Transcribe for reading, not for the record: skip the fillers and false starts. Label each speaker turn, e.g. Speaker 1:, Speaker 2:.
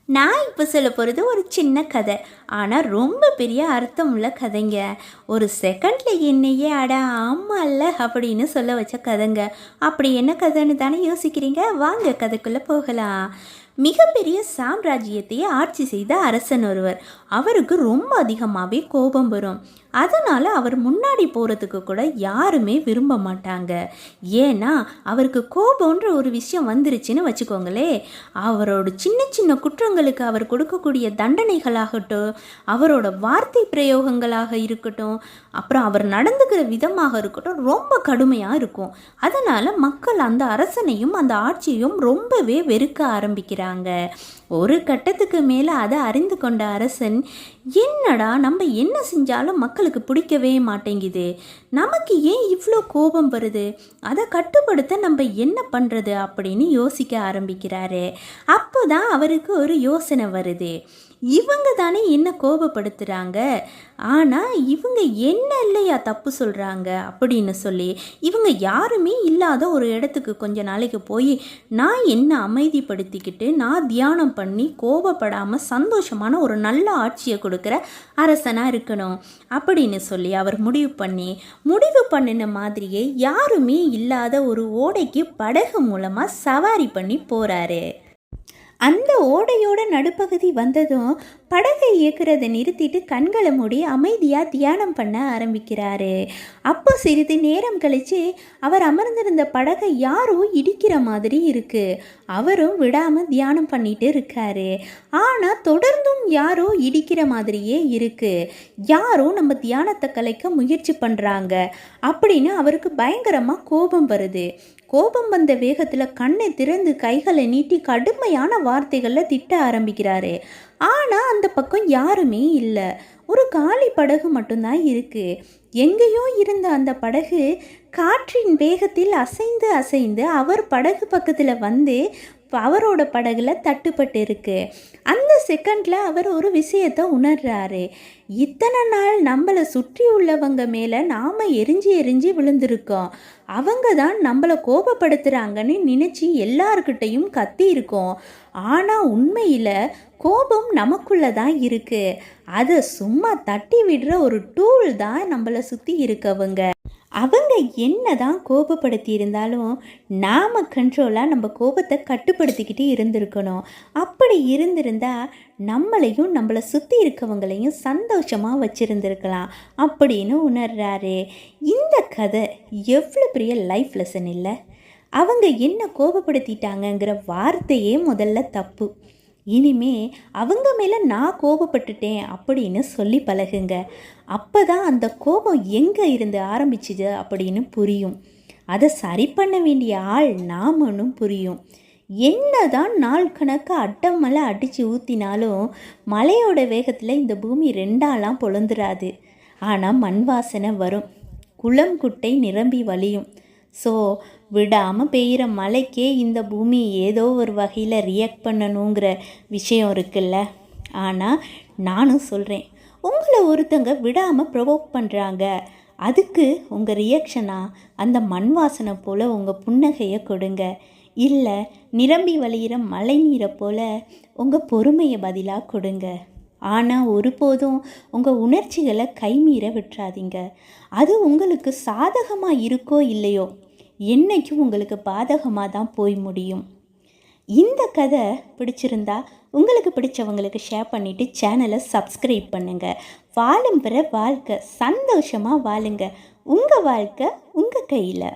Speaker 1: நான் இப்போ சொல்ல போகிறது ஒரு சின்ன கதை, ஆனால் ரொம்ப பெரிய அர்த்தம் உள்ள கதைங்க. ஒரு செகண்டில் என்னையே அட ஆமாம்ல அப்படின்னு சொல்ல வச்ச கதைங்க. அப்படி என்ன கதைன்னு தானே யோசிக்கிறீங்க? வாங்க கதைக்குள்ளே போகலாம். மிகப்பெரிய சாம்ராஜ்யத்தையே ஆட்சி செய்த அரசன் ஒருவர். அவருக்கு ரொம்ப அதிகமாகவே கோபம் வரும். அதனால் அவர் முன்னாடி போகிறதுக்கு கூட யாருமே விரும்ப மாட்டாங்க. ஏன்னா அவருக்கு கோபம்ன்ற ஒரு விஷயம் வந்துருச்சுன்னு வச்சுக்கோங்களே, அவரோட சின்ன சின்ன குற்றங்களுக்கு அவர் கொடுக்கக்கூடிய தண்டனைகளாகட்டும், அவரோட வார்த்தை பிரயோகங்களாக இருக்கட்டும், அப்புறம் அவர் நடந்துக்கிற விதமாக இருக்கட்டும், ரொம்ப கடுமையாக இருக்கும். அதனால் மக்கள் அந்த அரசனையும் அந்த ஆட்சியையும் ரொம்பவே வெறுக்க ஆரம்பிக்கிறாங்க. ஒரு கட்டத்துக்கு மேலே அதை அறிந்து கொண்ட அரசன், என்னடா நம்ம என்ன செஞ்சாலும் மக்களுக்கு பிடிக்கவே மாட்டேங்குது, நமக்கு ஏன் இவ்வளோ கோபம் வருது, அதை கட்டுப்படுத்த நம்ம என்ன பண்ணுறது அப்படின்னு யோசிக்க ஆரம்பிக்கிறாரு. அப்போ தான் அவருக்கு ஒரு யோசனை வருது. இவங்க தானே என்ன கோபப்படுத்துகிறாங்க, ஆனால் இவங்க என்ன இல்லையா தப்பு சொல்கிறாங்க அப்படின்னு சொல்லி இவங்க யாருமே இல்லாத ஒரு இடத்துக்கு கொஞ்ச நாளைக்கு போய் நான் என்ன அமைதிப்படுத்திக்கிட்டு நான் தியானம் பண்ணி கோபப்படாமல் சந்தோஷமான ஒரு நல்ல ஆட்சியை கொடுக்குற அரசனாக இருக்கணும் அப்படின்னு சொல்லி அவர் முடிவு பண்ணின மாதிரியே யாருமே இல்லாத ஒரு ஓடைக்கு படகு மூலமாக சவாரி பண்ணி போகிறாரு. அந்த ஓடையோட நடுப்பகுதி வந்ததும் படகை இயக்கிறதை நிறுத்திட்டு கண்களை மூடி அமைதியாக தியானம் பண்ண ஆரம்பிக்கிறாரு. அப்போ சிறிது நேரம் கழித்து அவர் அமர்ந்திருந்த படகை யாரோ இடிக்கிற மாதிரி இருக்குது. அவரும் விடாமல் தியானம் பண்ணிட்டு இருக்காரு. ஆனால் தொடர்ந்தும் யாரோ இடிக்கிற மாதிரியே இருக்குது. யாரோ நம்ம தியானத்தை கலைக்க முயற்சி பண்ணுறாங்க அப்படின்னு அவருக்கு பயங்கரமாக கோபம் வருது. கோபம் வந்த வேகத்தில் கண்ணை திறந்து கைகளை நீட்டி கடுமையான வார்த்தைகளில் திட்ட ஆரம்பிக்கிறாரு. ஆனால் அந்த பக்கம் யாருமே இல்லை. ஒரு காலி படகு மட்டும்தான் இருக்குது. எங்கேயோ இருந்த அந்த படகு காற்றின் வேகத்தில் அசைந்து அசைந்து அவர் படகு பக்கத்தில் வந்து அவரோட படகுல தட்டுப்பட்டு இருக்கு. அந்த செகண்டில் அவர் ஒரு விஷயத்தை உணர்றாரு. இத்தனை நாள் நம்மளை சுற்றி உள்ளவங்க மேலே நாம் எரிஞ்சு விழுந்திருக்கோம். அவங்க தான் நம்மளை கோபப்படுத்துகிறாங்கன்னு நினச்சி எல்லார்கிட்டையும் கத்தி இருக்கோம். ஆனால் உண்மையில் கோபம் நமக்குள்ளே தான் இருக்குது. அதை சும்மா தட்டி விடுற ஒரு டூல் தான் நம்மளை சுற்றி இருக்கவங்க. அவங்க என்ன தான் கோபப்படுத்தி இருந்தாலும் நாம் கண்ட்ரோலாக நம்ம கோபத்தை கட்டுப்படுத்திக்கிட்டு இருந்திருக்கணும். அப்படி இருந்திருந்தால் நம்மளையும் நம்மளை சுற்றி இருக்கவங்களையும் சந்தோஷமாக வச்சுருந்துருக்கலாம் அப்படின்னு உணர்றாரு. இந்த கதை எவ்வளோ பெரிய லைஃப் லெசன் இல்லை? அவங்க என்ன கோபப்படுத்திட்டாங்கங்கிற வார்த்தையே முதல்ல தப்பு. இனிமே அவங்க மேலே நான் கோபப்பட்டுட்டேன் அப்படின்னு சொல்லி பழகுங்க. அப்போ தான் அந்த கோபம் எங்கே இருந்து ஆரம்பிச்சுது அப்படின்னு புரியும். அதை சரி பண்ண வேண்டிய ஆள் நாமன்னு புரியும். என்ன தான் நாள் கணக்கு அட்டமலை அடித்து ஊற்றினாலும் மழையோட வேகத்தில் இந்த பூமி ரெண்டாலாம் பொழந்துராது. ஆனால் மண் வாசனை வரும், குளம் குட்டை நிரம்பி வழியும். ஸோ விடாமல் பெய்கிற மழைக்கே இந்த பூமி ஏதோ ஒரு வகையில் ரியாக்ட் பண்ணணுங்கிற விஷயம் இருக்குல்ல. ஆனால் நானும் சொல்கிறேன், உங்களை ஒருத்தங்க விடாமல் ப்ரொவோக் பண்ணுறாங்க, அதுக்கு உங்கள் ரியாக்ஷனாக அந்த மண் வாசனை போல் உங்கள் புன்னகையை கொடுங்க. இல்லை நிரம்பி வழிகிற மழை நீரை போல் உங்கள் பொறுமையை பதிலாக கொடுங்க. ஆனால் ஒருபோதும் உங்கள் உணர்ச்சிகளை கைமீற விட்டுறாதீங்க. அது உங்களுக்கு சாதகமாக இருக்கோ இல்லையோ, என்றைக்கும் உங்களுக்கு பாதகமாக தான் போய் முடியும். இந்த கதை பிடிச்சிருந்தா உங்களுக்கு பிடிச்சவங்களுக்கு ஷேர் பண்ணிவிட்டு சேனலை சப்ஸ்கிரைப் பண்ணுங்கள். வாழும் பிற வாழ்க்கை சந்தோஷமாக வாழுங்க. உங்கள் வாழ்க்கை உங்கள் கையில்.